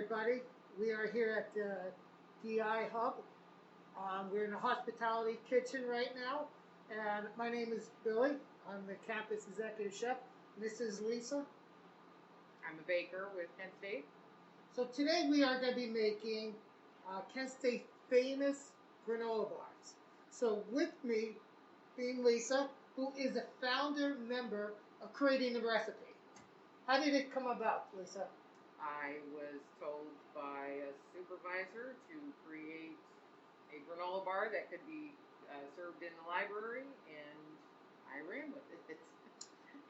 everybody. We are here at the DI Hub. We're in the hospitality kitchen right now, and my name is Billy. I'm the campus executive chef. And this is Lisa. I'm a baker with Kent State. So today we are going to be making Kent State famous granola bars. So with me being Lisa, who is a founder member of creating the recipe. How did it come about, Lisa? I was told by a supervisor to create a granola bar that could be served in the library, and I ran with it.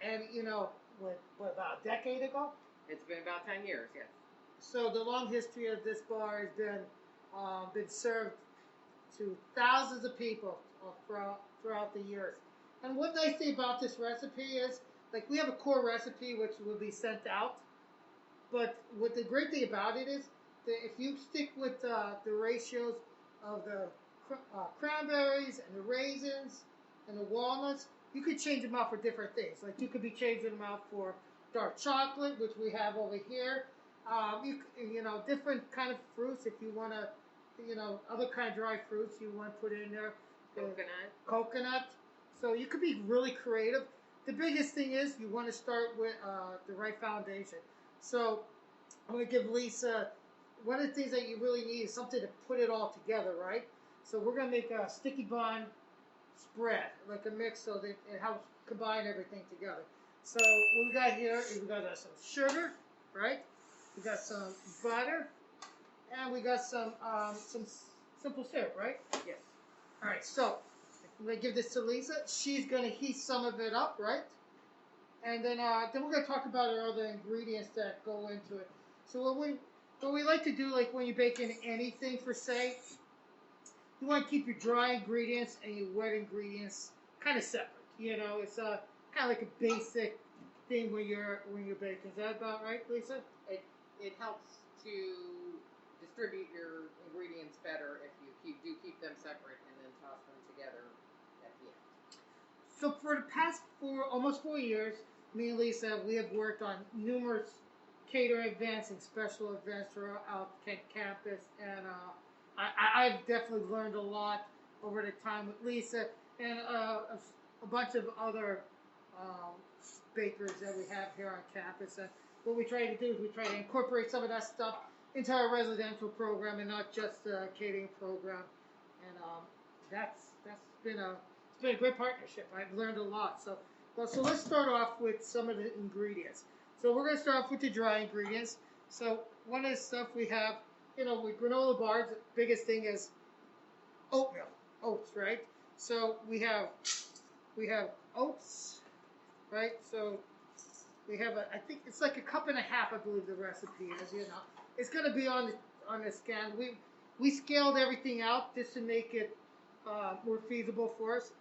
And you know, what about a decade ago? It's been about 10 years, yes. So the long history of this bar has been served to thousands of people throughout the years. And what nice thing about this recipe is, like, we have a core recipe which will be sent out. But what the great thing about it is that if you stick with the ratios of the cranberries and the raisins and the walnuts, you could change them out for different things. Like, you could be changing them out for dark chocolate, which we have over here. You know, different kind of fruits if you want to, you know, other kind of dry fruits you want to put in there. Coconut. So you could be really creative. The biggest thing is you want to start with the right foundation. So I'm going to give Lisa, one of the things that you really need is something to put it all together, right? So we're going to make a sticky bun spread, like a mix, so that it helps combine everything together. So what we got here is we got some sugar, right? We got some butter, and we got some simple syrup, right? Yes. All right, so I'm going to give this to Lisa. She's going to heat some of it up, right? And then we're going to talk about our other ingredients that go into it. So what we like to do, like when you're baking anything per se, you want to keep your dry ingredients and your wet ingredients kind of separate. You know, it's kind of like a basic thing when you're baking. Is that about right, Lisa? It helps to distribute your ingredients better if you keep them separate and then toss them together at the end. So for the past almost 4 years, me and Lisa, we have worked on numerous catering events and special events throughout Kent campus, and I've definitely learned a lot over the time with Lisa and a bunch of other bakers that we have here on campus. And what we try to do is we try to incorporate some of that stuff into our residential program and not just the catering program. And that's been a great partnership. I've learned a lot. So let's start off with some of the ingredients. So we're going to start off with the dry ingredients. So one of the stuff we have, you know, with granola bars, the biggest thing is oatmeal, oats, right? So we have oats, right? So we have I think it's like a cup and a half, I believe the recipe is. You know, it's going to be on the scan. We scaled everything out just to make it more feasible for us.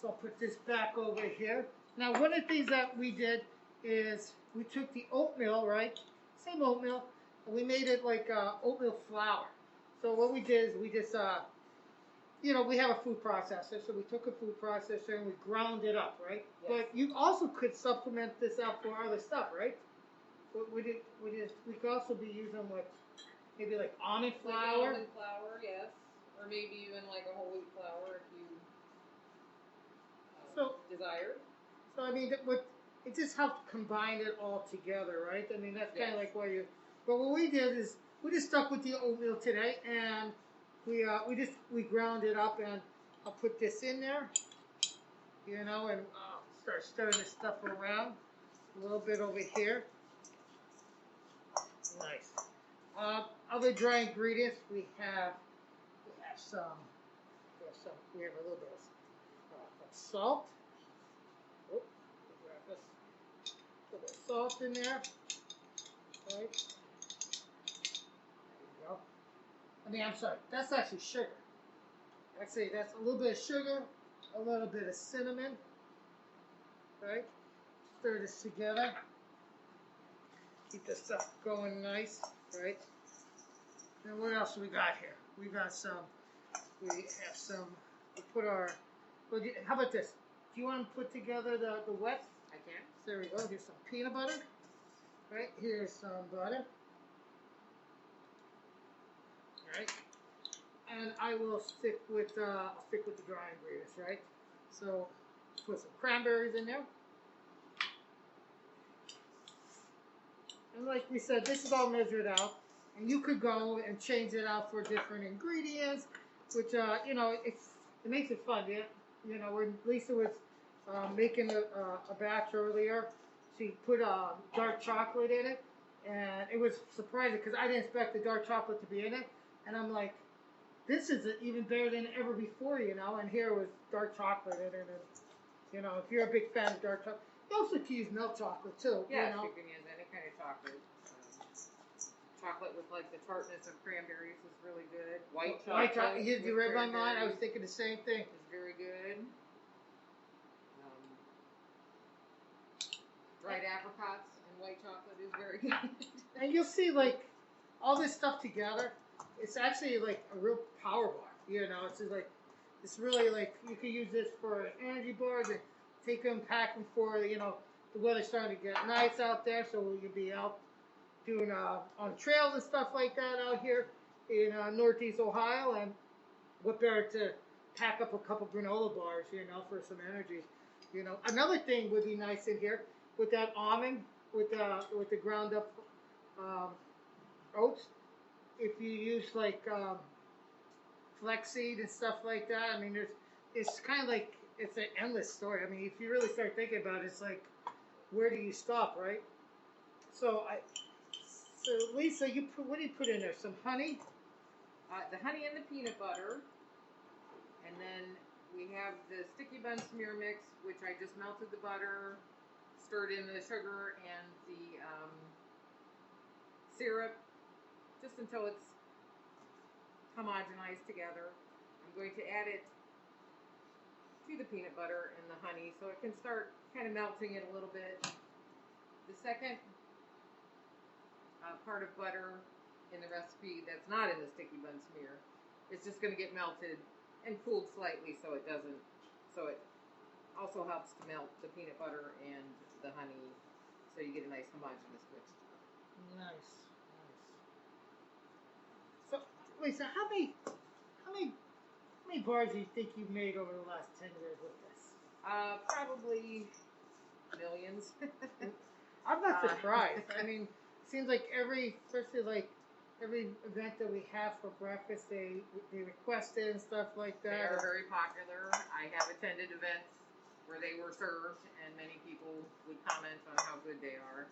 So I'll put this back over here. Now, one of the things that we did is we took the oatmeal, right? Same oatmeal, and we made it like oatmeal flour. So what we did is we just, you know, we have a food processor. So we took a food processor and we ground it up, right? Yes. But you also could supplement this out for other stuff, right? We could also be using like maybe like almond flour. Like almond flour, yes. Or maybe even like a whole wheat flour if you desired. So I mean, it just helped combine it all together, right? I mean, that's kind of like what you. But what we did is we just stuck with the oatmeal today, and we ground it up, and I'll put this in there, you know, and start stirring this stuff around a little bit over here. Nice. Other dry ingredients we have we have a little bit of salt. Oh, grab this. Put a little salt in there. Right. There you go. I'm sorry. That's actually sugar. Actually, that's a little bit of sugar, a little bit of cinnamon. Right. Stir this together. Keep this stuff going nice. Right. And what else we got here? We have some. We put our. How about this? Do you want to put together the wet? I can. There we go. Here's some peanut butter. Right, here's some butter. right? And I will stick with the dry ingredients, right? So put some cranberries in there. And like we said, this is all measured out, and you could go and change it out for different ingredients, which you know, it makes it fun. Yeah, you know, when Lisa was making a batch earlier, she put dark chocolate in it, and it was surprising because I didn't expect the dark chocolate to be in it, and I'm like, this is even better than ever before, you know. And here was dark chocolate in it, and you know, if you're a big fan of dark chocolate, you also can use milk chocolate too. Yes, you know? you can use any kind of chocolate. Chocolate with like the tartness of cranberries is really good. White chocolate. You read my mind. I was thinking the same thing. It's very good. Dried apricots and white chocolate is very good. And you'll see, like, all this stuff together, it's actually like a real power bar. You know, it's just like, it's really like, you can use this for energy bars and take them, pack them for, you know, the weather's starting to get nice out there, so you'll be out doing on trails and stuff like that out here in Northeast Ohio. And what better to pack up a couple granola bars, you know, for some energy. You know, another thing would be nice in here with that almond, with the ground up oats. If you use like flaxseed and stuff like that, I mean, it's kind of like, it's an endless story. I mean, if you really start thinking about it, it's like, where do you stop, right? So Lisa, what do you put in there? Some honey? The honey and the peanut butter, and then we have the sticky bun smear mix, which I just melted the butter, stirred in the sugar and the syrup, just until it's homogenized together. I'm going to add it to the peanut butter and the honey so it can start kind of melting it a little bit. The second part of butter in the recipe that's not in the sticky bun smear, it's just going to get melted and cooled slightly so it also helps to melt the peanut butter and the honey so you get a nice homogeneous mixture. Nice. So Lisa, how many bars do you think you've made over the last 10 years with this? Probably millions. I'm not surprised. I mean, it seems like especially like every event that we have for breakfast, they request it and stuff like that. They are very popular. I have attended events where they were served, and many people would comment on how good they are.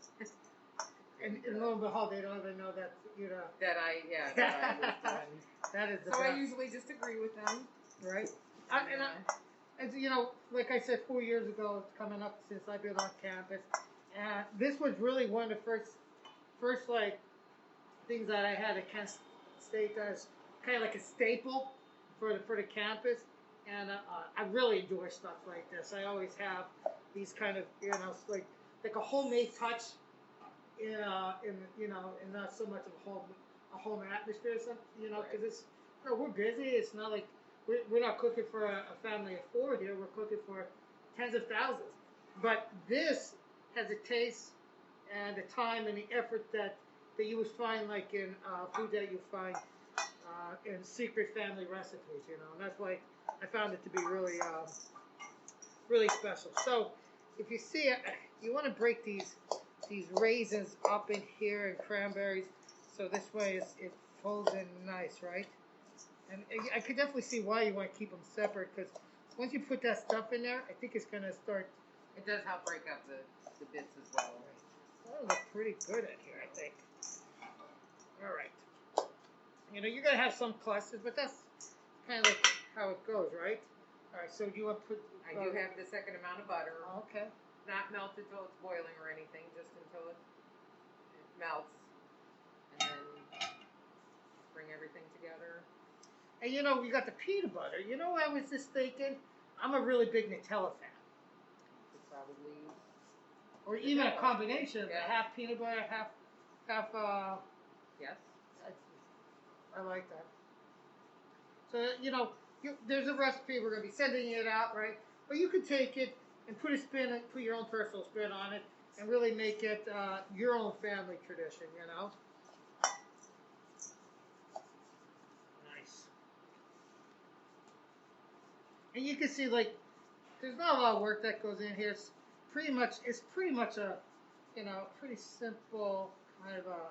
And lo and behold, they don't even know that, you know. That I was doing. That is the so best. I usually just agree with them. Right. And you know, like I said, 4 years ago, it's coming up since I've been on campus. And this was really one of the first like things that I had at Kent State as kind of like a staple for the campus. And I really enjoy stuff like this. I always have these kind of, you know, like a homemade touch in you know, and not so much of a home atmosphere, you know, because it's, you know, we're busy. It's not like we're not cooking for a family of 4 here. We're cooking for tens of thousands. But this has a taste and the time and the effort that you would find like in food that you find in secret family recipes, you know, and that's why I found it to be really really special. So if you see it, you want to break these raisins up in here and cranberries, so this way it folds in nice, right? And I could definitely see why you want to keep them separate, because once you put that stuff in there, I think it's going to start. It does help break up the bits as well. That'll look pretty good in here, I think. All right. You know, you're going to have some clusters, but that's kind of like how it goes, right? All right, so do you want to put... I do have the second amount of butter. Okay. Not melted till it's boiling or anything, just until it melts. And then bring everything together. And you know, you got the peanut butter. You know, I was just thinking, I'm a really big Nutella fan. You could probably... Or even a combination of Yeah. half peanut butter, half Yes. I like that. So, you know, there's a recipe. We're going to be sending it out, right? But you could take it and put your own personal spin on it and really make it your own family tradition, you know? And you can see like there's not a lot of work that goes in here. It's pretty much a pretty simple kind of a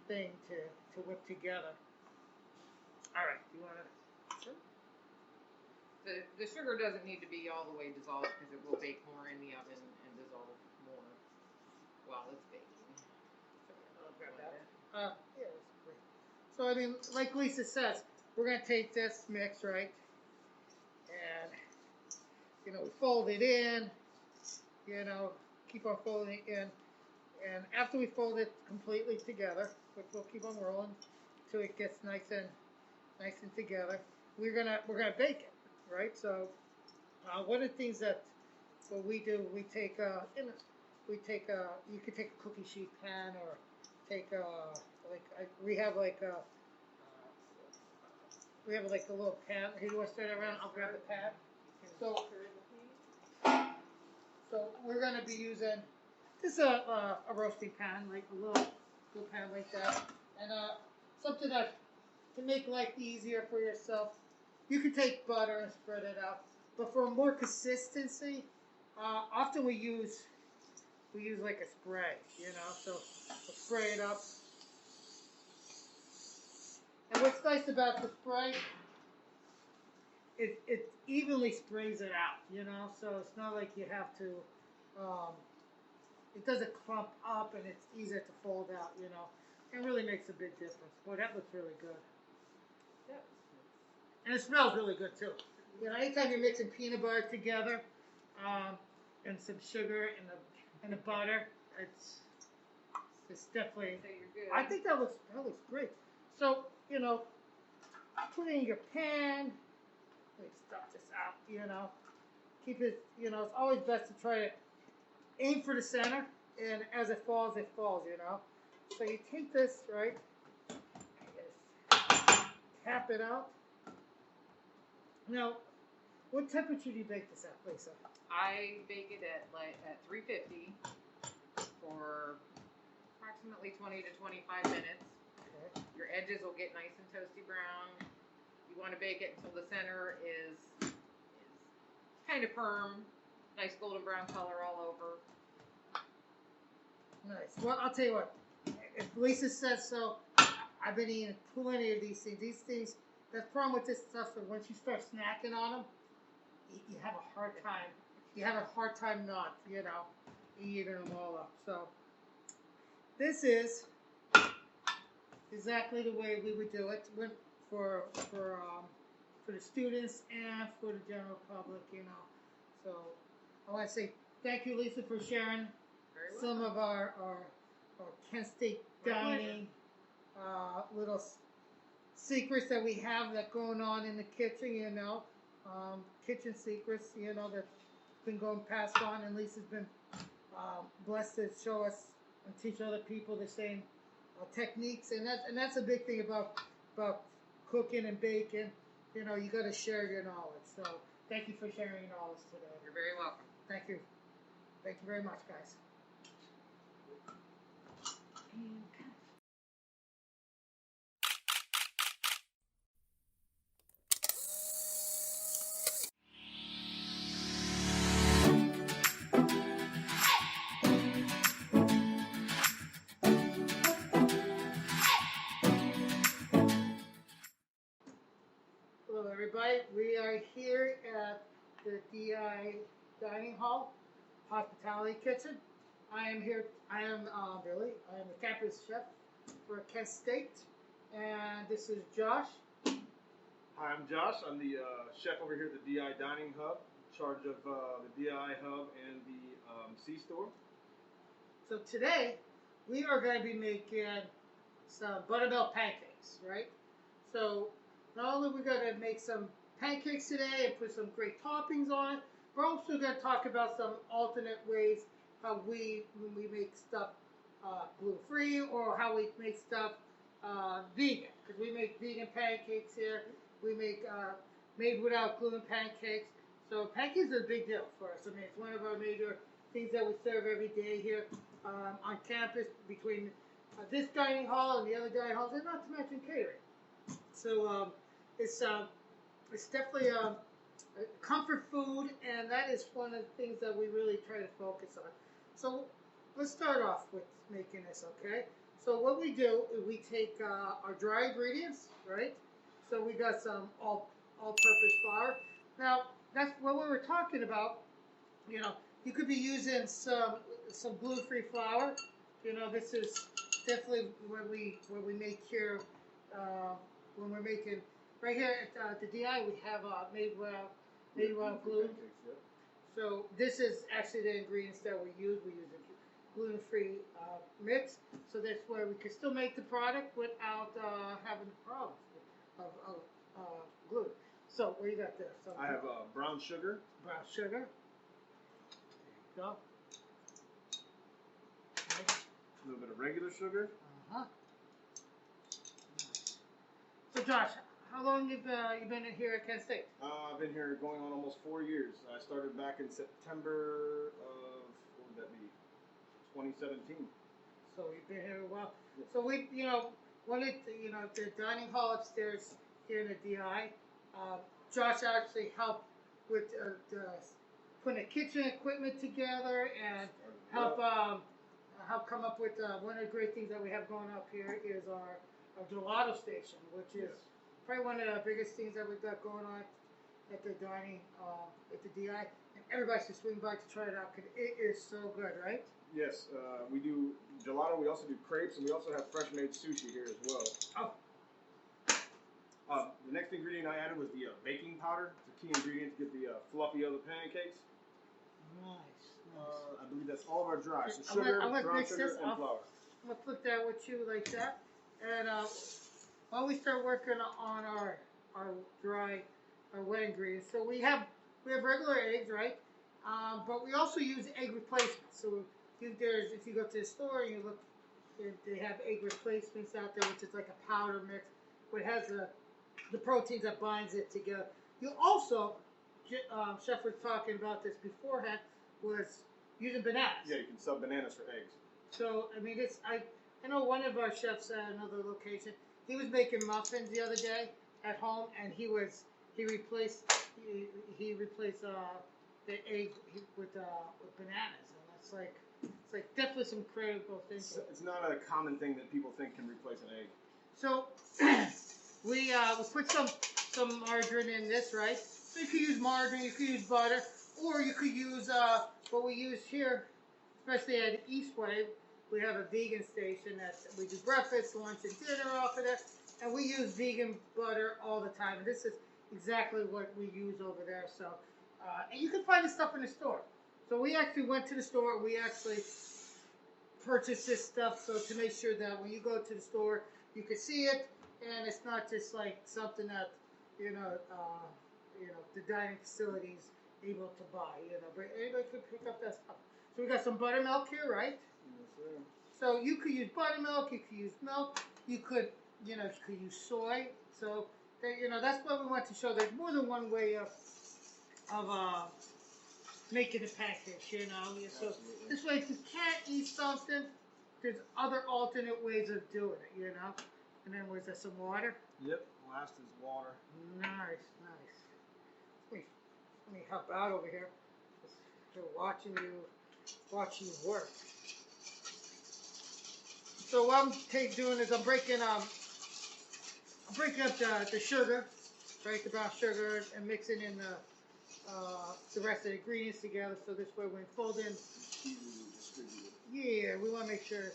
thing to whip together. All right, do you want to? Sure. The sugar doesn't need to be all the way dissolved because it will bake more in the oven and dissolve more while it's baking. I'll grab that. Yeah, that's great. So I mean, like Lisa says, we're gonna take this mix, right, and we fold it in. Keep on folding it in, and after we fold it completely together, which we'll keep on rolling until it gets nice and together, we're gonna bake it, right? So one of the things that what we do, we take you could take a cookie sheet pan or take we have like a little pan. Here, you want to stir it around? I'll grab the pan. So we're going to be using just a roasting pan, like a little pan like that, and something that to make life easier for yourself. You can take butter and spread it out, but for more consistency, often we use like a spray, so we'll spray it up. And what's nice about the spray, it evenly sprays it out, so it's not like you have to, it doesn't clump up and it's easier to fold out, It really makes a big difference. Boy, that looks really good. Yep. And it smells really good too. Anytime you're mixing peanut butter together, and some sugar and the butter, it's definitely. So you're good. I think that looks great. So put it in your pan. Let me stuff this out. Keep it. It's always best to try to aim for the center, and as it falls, it falls. So you take this right, tap it out. Now, what temperature do you bake this at, Lisa? I bake it at 350 for approximately 20 to 25 minutes. Okay. Your edges will get nice and toasty brown. You want to bake it until the center is kind of firm, nice golden brown color all over. Nice. Well, I'll tell you what. If Lisa says so, I've been eating plenty of these things. These things. The problem with this stuff is once you start snacking on them, you have a hard time. You have a hard time not, eating them all up. So this is exactly the way we would do it for the students and for the general public, So I want to say thank you, Lisa, for sharing some of our Kent State dining little secrets that we have that going on in the kitchen, kitchen secrets, that's been going passed on, and Lisa's been blessed to show us and teach other people the same techniques, and that's a big thing about cooking and baking. You got to share your knowledge. So thank you for sharing your knowledge today. You're very welcome. Thank you very much, guys. Hello, everybody. We are here at the DI Dining Hall Hospitality Kitchen. I am Billy. I am the campus chef for Kent State, and this is Josh. Hi, I'm Josh. I'm the chef over here at the DI Dining Hub, in charge of the DI Hub and the C-Store. So today, we are going to be making some buttermilk pancakes, right? So not only are we going to make some pancakes today and put some great toppings on it, we're also going to talk about some alternate ways how when we make stuff gluten-free, or how we make stuff vegan. Because we make vegan pancakes here. We make made without gluten pancakes. So pancakes are a big deal for us. I mean, it's one of our major things that we serve every day here on campus, between this dining hall and the other dining halls, and not to mention catering. So it's definitely a comfort food, and that is one of the things that we really try to focus on. So let's start off with making this, okay? So what we do is we take our dry ingredients, right? So we got some all-purpose flour. Now that's what we were talking about. You know, you could be using some gluten-free flour. You know, this is definitely what we make here uh, when we're making right here at the DI. We have made without gluten. So this is actually the ingredients that we use. We use a gluten-free mix, so that's where we can still make the product without having the problems of gluten. So what do you got there? So I have brown sugar. brown sugar. There you go. Okay. A little bit of regular sugar. Uh-huh. So Josh, how long you been in here at Kent State? I've been here going on almost 4 years. I started back in September of, what would that be, 2017. So you've been here a while. So we, you know, the dining hall upstairs here in the DI. Josh actually helped with putting the kitchen equipment together and help come up with one of the great things that we have going up here is our gelato station, which is probably one of the biggest things that we've got going on at the dining at the DI. And everybody should swing by to try it out because it is so good, right? Yes, we do gelato. We also do crepes, and we also have fresh made sushi here as well. Oh. The next ingredient I added was the baking powder. It's a key ingredient to get the fluffy of the pancakes. Nice. I believe that's all of our dry. So I'm sugar, gonna brown mix sugar, this and up. flour. I'm gonna put that with you like that, and while we start working on our wet ingredients, so we have regular eggs, right? But we also use egg replacements. So if you go to the store and you look, they have egg replacements out there, which is like a powder mix, but it has the proteins that binds it together. You also, Chef was talking about this beforehand, was using bananas. Yeah, you can sub bananas for eggs. So I mean, I know one of our chefs at another location. He was making muffins the other day at home, and he replaced the egg with bananas, and it's like definitely some credible things. It's not a common thing that people think can replace an egg. So we put some margarine in this, right? So you could use margarine, you could use butter, or you could use what we use here, especially at Eastway. We have a vegan station that we do breakfast, lunch, and dinner off of there, and we use vegan butter all the time. And this is exactly what we use over there. So, and you can find this stuff in the store. So we actually went to the store. We actually purchased this stuff so to make sure that when you go to the store, you can see it, and it's not just like something that the dining facilities able to buy. But anybody could pick up that stuff. So we got some buttermilk here, right? Yes, sir. So you could use buttermilk, you could use milk, you could use soy. So that's what we want to show. There's more than one way of making the pancakes. So this way, if you can't eat something, there's other alternate ways of doing it. And then was there some water? Yep. Last is water. Nice. Let me help out over here. Just watching you work. So what I'm doing is I'm breaking up the sugar, right, the brown sugar, and mixing in the rest of the ingredients together. So this way, when we fold in, yeah, we want to make sure.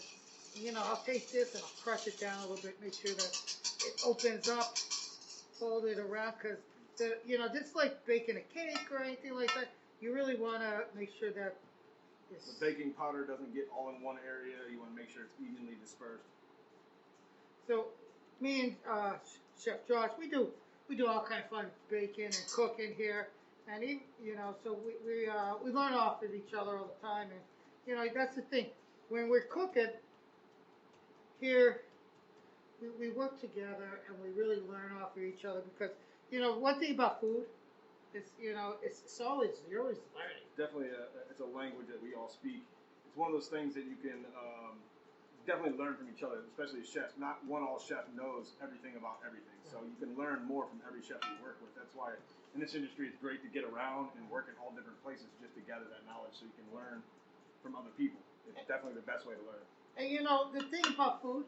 I'll take this and I'll crush it down a little bit, make sure that it opens up, fold it around, because just like baking a cake or anything like that, you really want to make sure that the baking powder doesn't get all in one area. You want to make sure it's evenly dispersed. So, me and Chef Josh, we do all kind of fun baking and cooking here, and so we learn off of each other all the time, and that's the thing. When we're cooking here, we work together and we really learn off of each other because one thing about food is you're always learning. Definitely, it's a language that we all speak. It's one of those things that you can definitely learn from each other, especially as chefs. Not one all chef knows everything about everything, so you can learn more from every chef you work with. That's why in this industry it's great to get around and work in all different places just to gather that knowledge so you can learn from other people. It's definitely the best way to learn. And you know, the thing about food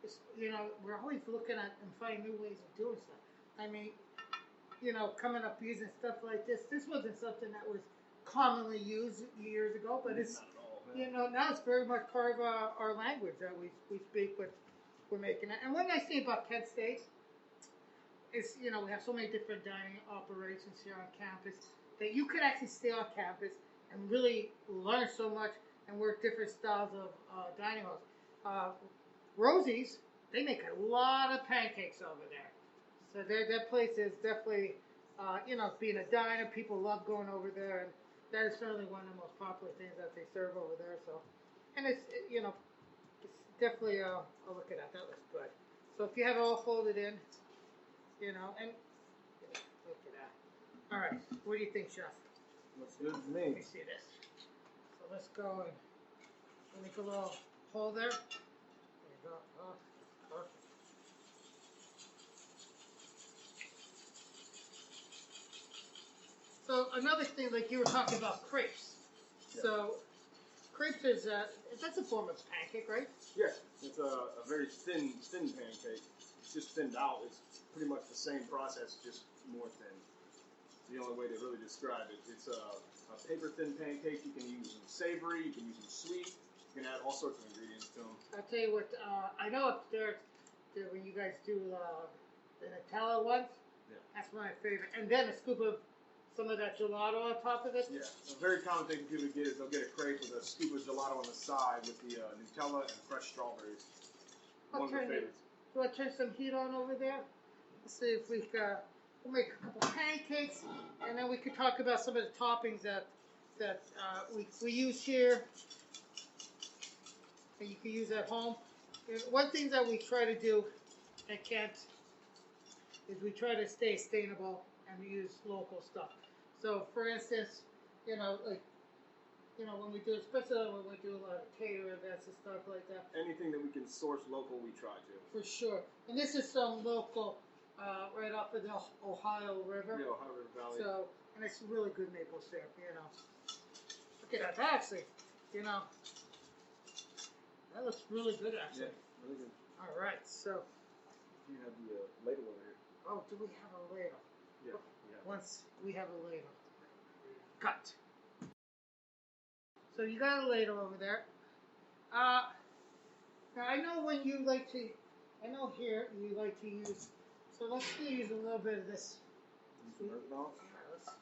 is, you know, we're always looking at and finding new ways of doing stuff. I mean, you know, coming up using stuff like this. This wasn't something that was commonly used years ago, but it's, not at all. you know, now it's very much part of our language that we speak, but we're making it. And one nice thing about Kent State is, you know, we have so many different dining operations here on campus that you could actually stay on campus and really learn so much and work different styles of dining halls. Rosie's, they make a lot of pancakes over there. So that place is definitely, you know, being a diner, people love going over there, and that is certainly one of the most popular things that they serve over there. So, and you know, it's definitely, oh, look at that, that looks good. So if you have it all folded in, you know, and look at that. All right, what do you think, Chef? Looks good to Let me. me see this. So let's go and make a little hole there. There you go. Oh, perfect. So another thing, like you were talking about crepes. Yeah. So crepes is that's a form of pancake, right? Yeah, it's a very thin pancake. It's just thinned out. It's pretty much the same process, just more thin. It's the only way to really describe it. It's a paper thin pancake. You can use them savory. You can use them sweet. You can add all sorts of ingredients to them. I'll tell you what. I know upstairs when you guys do the Nutella ones. Yeah. That's my favorite. And then a scoop of some of that gelato on top of it. Yeah, a very common thing people get is they'll get a crepe with a scoop of gelato on the side with the Nutella and fresh strawberries. One of the favorites. Do I turn some heat on over there? Let's see if we'll make a couple pancakes, and then we could talk about some of the toppings that we use here, and you can use at home. And one thing that we try to do at Kent is we try to stay sustainable and we use local stuff. So, for instance, you know, like, you know, when we do, especially when we do a lot of cater events and stuff like that. Anything that we can source local, we try to. For sure. And this is some local, right off of the Ohio River. Yeah, Ohio River Valley. So, and it's really good maple syrup, you know. Look at that, actually, you know. That looks really good, actually. Yeah, really good. All right, so. You have the ladle over here. Oh, do we have a ladle? Yeah. Once we have a ladle. Cut. So you got a ladle over there. Now I know when you like to, I know here you like to use, so let's use a little bit of this. Some earthbound.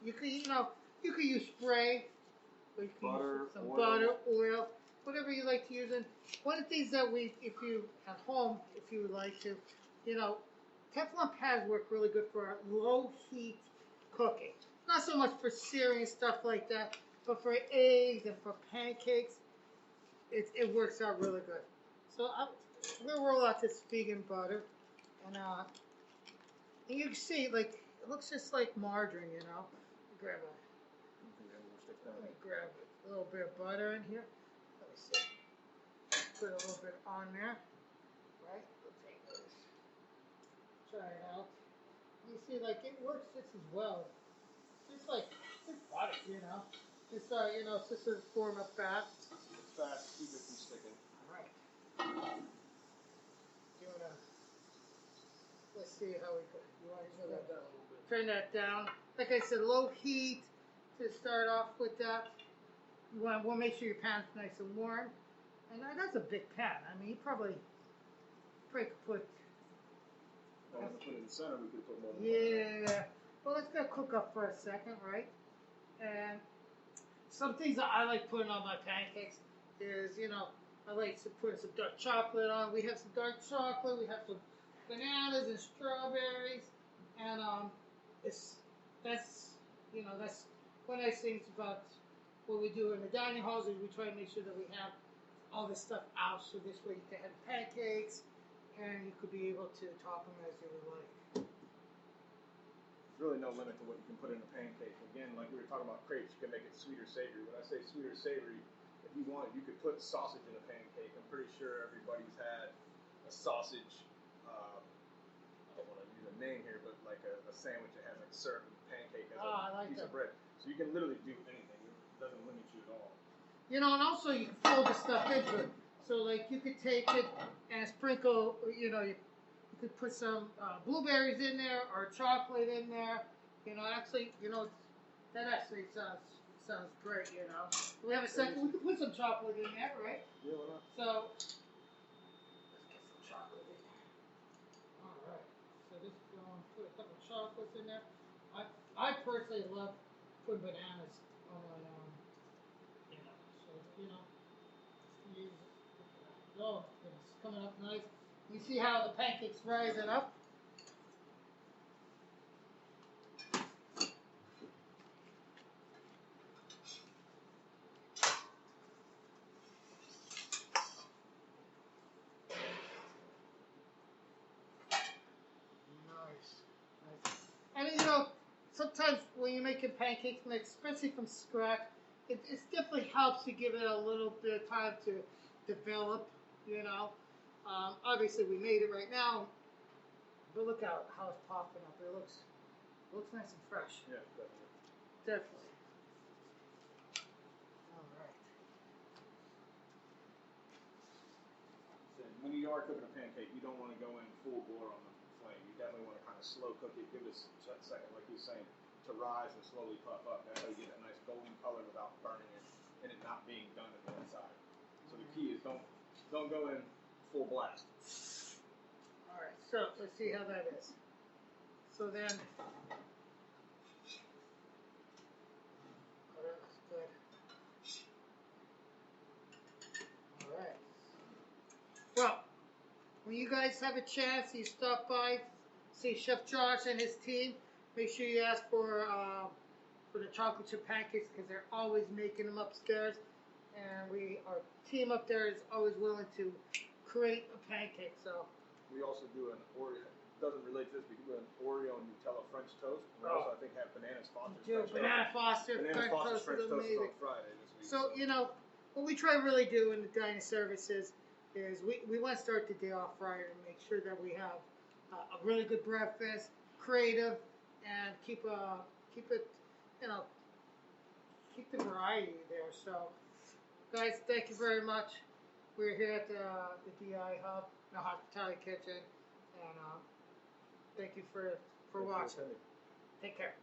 You could, you know, you could use spray, or you could Butter, use some oil. butter, oil, whatever you like to use. And one of the things that if you at home, if you would like to, you know, Teflon pads work really good for low heat cooking. Not so much for searing and stuff like that, but for eggs and for pancakes, it works out really good. So I'm gonna roll out this vegan butter, and you can see, like, it looks just like margarine, you know. Grab let me grab a little bit of butter in here. Let me see. Put a little bit on there, right? We'll take this. Try it out. You see, like, it works just as well. Just like butter, you know. It's you know, it's just a form of fat. It's fast, keep it from sticking. All right. Let's see how we could. You want to go that down a little bit? Turn that down. Like I said, low heat to start off with that. We'll make sure your pan's nice and warm. And that's a big pan. I mean, you probably could put. Well, if we put it in the center, we could put more. Yeah. Well, let's go cook up for a second, right? And some things that I like putting on my pancakes is, you know, I like to put some dark chocolate on. We have some dark chocolate. We have some bananas and strawberries, and that's you know, that's one nice things about what we do in the dining halls is we try to make sure that we have all this stuff out, so this way you can have pancakes and you could be able to top them as you would like. There's really no limit to what you can put in a pancake. Again, like we were talking about crepes, you can make it sweet or savory. When I say sweet or savory, if you wanted, you could put sausage in a pancake. I'm pretty sure everybody who's had a sausage. I don't want to use a name here, but like a sandwich that has like syrup and pancake as I a like piece that. of bread. So you can literally do anything. It doesn't limit you at all. You know, and also you can fold the stuff into it. So like you could take it and sprinkle, you know, you could put some blueberries in there or chocolate in there. You know, actually, you know, that actually sounds great. You know, we have a second. We could put some chocolate in there, right? Yeah, why not? So let's get some chocolate in there. All right. So this is going to put a couple of chocolates in there. I personally love putting bananas on my you know. So you know, use it. Oh, it's coming up nice. You see how the pancakes rising up? Nice. And you know, sometimes when you're making pancakes, especially from scratch, it definitely helps to give it a little bit of time to develop. You know, obviously we made it right now, but look how it's popping up. It looks nice and fresh. Yeah, definitely. Definitely. All right. So when you are cooking a pancake, you don't want to go in full bore on the flame. You definitely want to kind of slow cook it, give it a second, like you were saying, to rise and slowly puff up. That's how you get that nice golden color without burning it and it not being done at the inside. So the key is don't go in full blast. All right. So let's see how that is. So then, oh, that looks good. All right. Well, when you guys have a chance, you stop by, see Chef Josh and his team. Make sure you ask for the chocolate chip pancakes because they're always making them upstairs. And our team up there is always willing to create a pancake. So We also do an Oreo. Doesn't relate to this, but we do an Oreo and Nutella French toast. And we also, I think, have Bananas Foster's French toast. Banana Foster Bananas French Foster's toast French is toast is amazing. on Friday this week. So you know, what we try to really do in the dining services is we want to start the day off right and make sure that we have a really good breakfast, creative, and keep it, you know, keep the variety there. So, guys, thank you very much. We're here at the DI Hub, the Hospitality Kitchen, and thank you for watching. Take care.